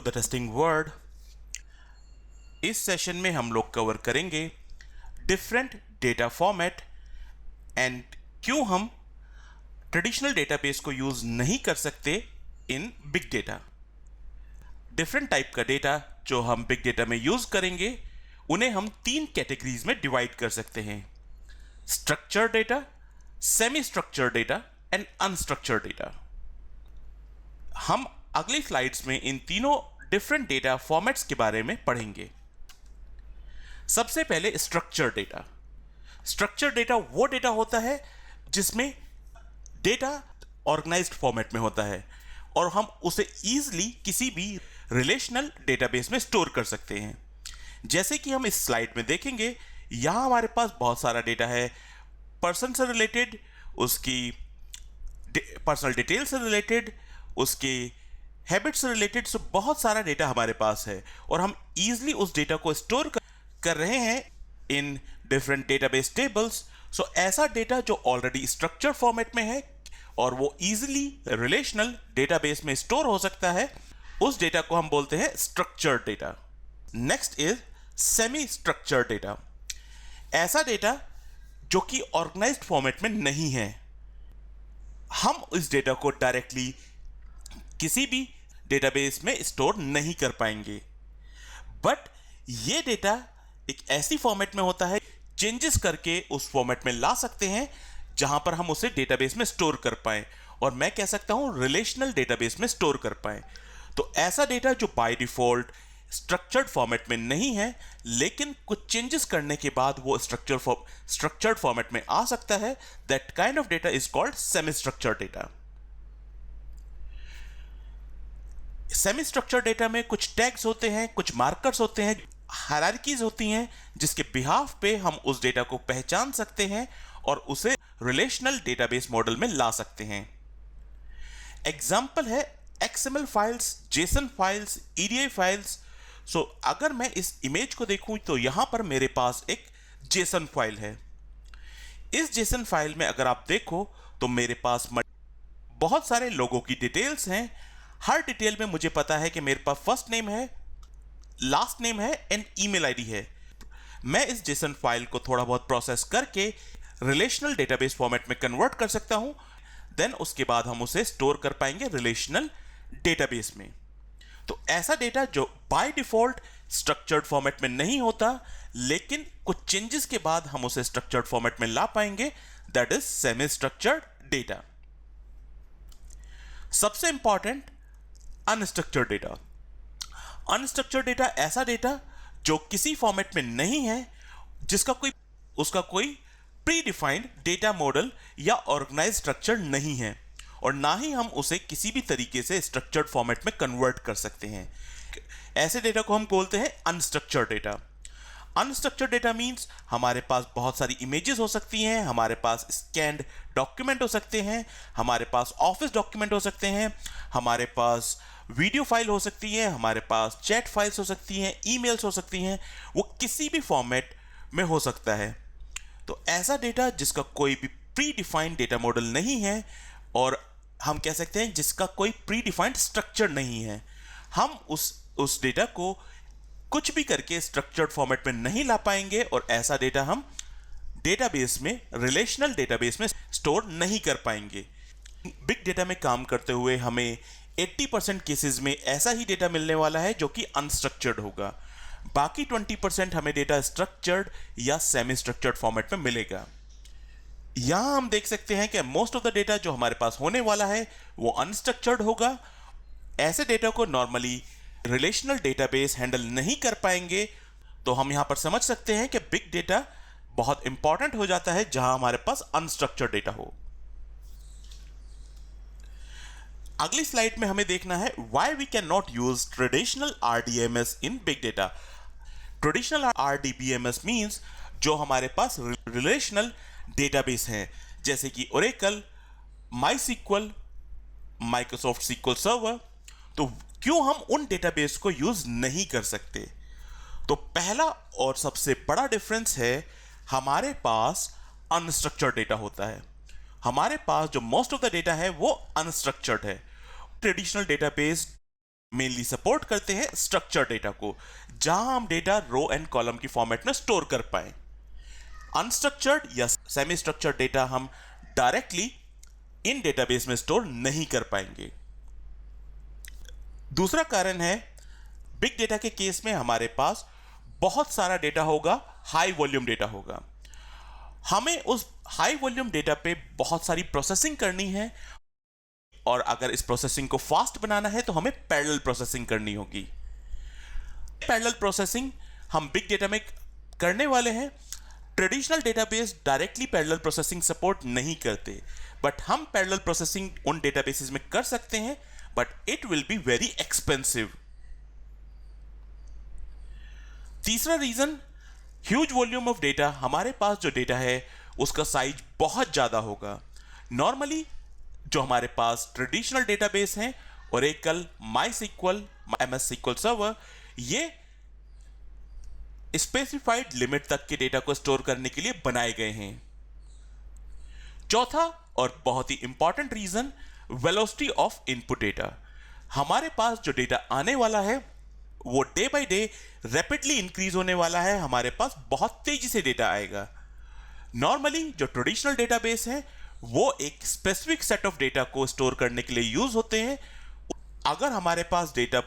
The testing word. इस session में हम लोग कवर करेंगे डिफरेंट डेटा फॉर्मेट एंड क्यों हम ट्रेडिशनल डेटाबेस को यूज नहीं कर सकते इन बिग डेटा। डिफरेंट टाइप का डेटा जो हम बिग डेटा में यूज करेंगे उन्हें हम 3 कैटेगरीज में डिवाइड कर सकते हैं: structured data, semi structured data and unstructured data. हम अगली स्लाइड्स में इन तीनों डिफरेंट डेटा फॉर्मेट्स के बारे में पढ़ेंगे। सबसे पहले स्ट्रक्चर्ड डेटा। स्ट्रक्चर्ड डेटा वो डेटा होता है जिसमें डेटा ऑर्गेनाइज्ड फॉर्मेट में होता है और हम उसे इजीली किसी भी रिलेशनल डेटाबेस में स्टोर कर सकते हैं। जैसे कि हम इस स्लाइड में देखेंगे, यहां हमारे पास बहुत सारा डेटा है, पर्सन से रिलेटेड, उसकी पर्सनल डिटेल से रिलेटेड, उसके हैबिट्स से रिलेटेड, सो बहुत सारा डेटा हमारे पास है और हम इजीली उस डेटा को स्टोर कर रहे हैं इन डिफरेंट डेटाबेस टेबल्स। सो ऐसा डेटा जो ऑलरेडी स्ट्रक्चर फॉर्मेट में है और वो इजीली रिलेशनल डेटाबेस में स्टोर हो सकता है, उस डेटा को हम बोलते हैं structured data. Next is semi structured data. ऐसा डेटा जो कि ऑर्गेनाइज्ड फॉर्मेट में नहीं है, हम इस डेटा को डायरेक्टली किसी भी डेटाबेस में स्टोर नहीं कर पाएंगे, बट ये डेटा एक ऐसी फॉर्मेट में होता है, चेंजेस करके उस फॉर्मेट में ला सकते हैं जहां पर हम उसे डेटाबेस में स्टोर कर पाए, और मैं कह सकता हूं रिलेशनल डेटाबेस में स्टोर कर पाए। तो ऐसा डेटा जो बाय डिफॉल्ट स्ट्रक्चर्ड फॉर्मेट में नहीं है, लेकिन कुछ चेंजेस करने के बाद वो स्ट्रक्चर्ड फॉर्मेट में आ सकता है, that kind of data is called semi structured data. Semi structured data में कुछ टैग्स होते हैं, कुछ मार्कर्स होते हैं, हायरार्कीज होती हैं, जिसके बिहाफ पे हम उस डेटा को पहचान सकते हैं और उसे रिलेशनल डेटाबेस मॉडल में ला सकते हैं। एग्जाम्पल है XML files, JSON files, EDI files. So अगर मैं इस इमेज को देखूं तो यहां पर मेरे पास एक JSON फाइल है। इस JSON फाइल में अगर आप देखो तो मेरे पास बहुत सारे लोगों की डिटेल्स हैं। हर डिटेल में मुझे पता है कि मेरे पास फर्स्ट नेम है, लास्ट नेम है एंड ईमेल आईडी है। मैं इस JSON फाइल को थोड़ा बहुत प्रोसेस करके रिलेशनल डेटाबेस फॉर्मेट में कन्वर्ट कर सकता हूं, देन उसके बाद हम उसे स्टोर कर पाएंगे रिलेशनल डेटाबेस में। तो ऐसा डेटा जो बाय डिफॉल्ट स्ट्रक्चर्ड फॉर्मेट में नहीं होता, लेकिन कुछ चेंजेस के बाद हम उसे स्ट्रक्चर्ड फॉर्मेट में ला पाएंगे, that is semi structured data. सबसे important unstructured data. Unstructured data ऐसा डेटा जो किसी फॉर्मेट में नहीं है, उसका कोई प्री डिफाइंड डेटा मॉडल या ऑर्गेनाइज स्ट्रक्चर नहीं है, और ना ही हम उसे किसी भी तरीके से स्ट्रक्चर्ड फॉर्मेट में कन्वर्ट कर सकते हैं। ऐसे डेटा को हम बोलते हैं unstructured data. Unstructured data means हमारे पास बहुत सारी इमेजेस हो सकती हैं, हमारे पास स्कैन्ड डॉक्यूमेंट हो सकते हैं, हमारे पास ऑफिस डॉक्यूमेंट हो सकते हैं, हमारे पास वीडियो फाइल हो सकती है, हमारे पास चैट फाइल्स हो सकती हैं, ईमेल्स हो सकती हैं, वो किसी भी फॉर्मेट में हो सकता है। तो ऐसा डेटा जिसका कोई भी प्री डिफाइंड डेटा मॉडल नहीं है, और हम कह सकते हैं जिसका कोई प्री डिफाइंड स्ट्रक्चर नहीं है, हम उस डेटा को कुछ भी करके स्ट्रक्चर्ड फॉर्मेट में नहीं ला पाएंगे, और ऐसा डेटा हम डेटाबेस में, रिलेशनल डेटाबेस में स्टोर नहीं कर पाएंगे। बिग डेटा में काम करते हुए हमें 80% केसेस में ऐसा ही डेटा मिलने वाला है जो कि अनस्ट्रक्चर्ड होगा। बाकी 20% हमें डेटा स्ट्रक्चर्ड या सेमी स्ट्रक्चर्ड फॉर्मेट में मिलेगा। यहां हम देख सकते हैं कि मोस्ट ऑफ द डेटा जो हमारे पास होने वाला है वो अनस्ट्रक्चर्ड होगा। ऐसे डेटा को नॉर्मली रिलेशनल डेटाबेस हैंडल नहीं कर पाएंगे, तो हम यहां पर समझ सकते हैं कि बिग डेटा बहुत इंपॉर्टेंट हो जाता है जहां हमारे पास अनस्ट्रक्चर्ड डेटा हो। अगली स्लाइड में हमें देखना है why we can not use traditional RDBMS in big data. Traditional RDBMS means जो हमारे पास रिलेशनल डेटाबेस हैं, जैसे कि Oracle, MySQL, Microsoft SQL server. तो क्यों हम उन डेटाबेस को यूज नहीं कर सकते? तो पहला और सबसे बड़ा डिफरेंस है, हमारे पास अनस्ट्रक्चर्ड डेटा होता है। हमारे पास जो मोस्ट ऑफ द डेटा है वो अनस्ट्रक्चर्ड है। ट्रेडिशनल डेटाबेस मेनली सपोर्ट करते हैं स्ट्रक्चर डेटा को, जहां हम डेटा रो एंड कॉलम की फॉर्मेट में स्टोर कर पाए। अनस्ट्रक्चर्ड या सेमी स्ट्रक्चर्ड डेटा हम डायरेक्टली इन डेटाबेस में स्टोर नहीं कर पाएंगे। दूसरा कारण है, बिग डेटा के केस में हमारे पास बहुत सारा डेटा होगा, हाई वॉल्यूम डेटा होगा। हमें उस हाई वॉल्यूम डेटा पे बहुत सारी प्रोसेसिंग करनी है, और अगर इस प्रोसेसिंग को फास्ट बनाना है तो हमें पैरेलल प्रोसेसिंग करनी होगी। पैरेलल प्रोसेसिंग हम बिग डेटा में करने वाले हैं। Traditional database directly parallel processing support नहीं करते, बट हम पैरेलल प्रोसेसिंग उन डेटाबेसेस में कर सकते हैं, but it will be very expensive. तीसरा reason, huge volume of data. हमारे पास जो डेटा है उसका साइज बहुत ज्यादा होगा। नॉर्मली जो हमारे पास ट्रेडिशनल डेटाबेस हैं, Oracle, MySQL, MS SQL server, ये स्पेसिफाइड लिमिट तक के डेटा को स्टोर करने के लिए बनाए गए हैं। चौथा और बहुत ही important reason, velocity of input data. हमारे पास जो डेटा आने वाला है वो day by day rapidly increase होने वाला है। हमारे पास बहुत तेजी से डेटा आएगा। नॉर्मली जो ट्रेडिशनल डेटाबेस है वो एक स्पेसिफिक सेट ऑफ डेटा को स्टोर करने के लिए यूज होते हैं। अगर हमारे पास डेटा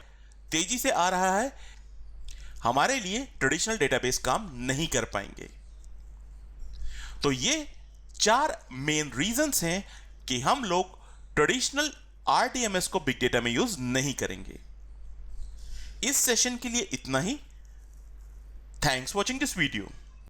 तेजी से आ रहा है, हमारे लिए ट्रेडिशनल डेटाबेस काम नहीं कर पाएंगे। तो ये 4 मेन रीजंस हैं कि हम लोग ट्रेडिशनल आरडीएमएस को बिग डेटा में यूज नहीं करेंगे। इस सेशन के लिए इतना ही। Thanks watching this video.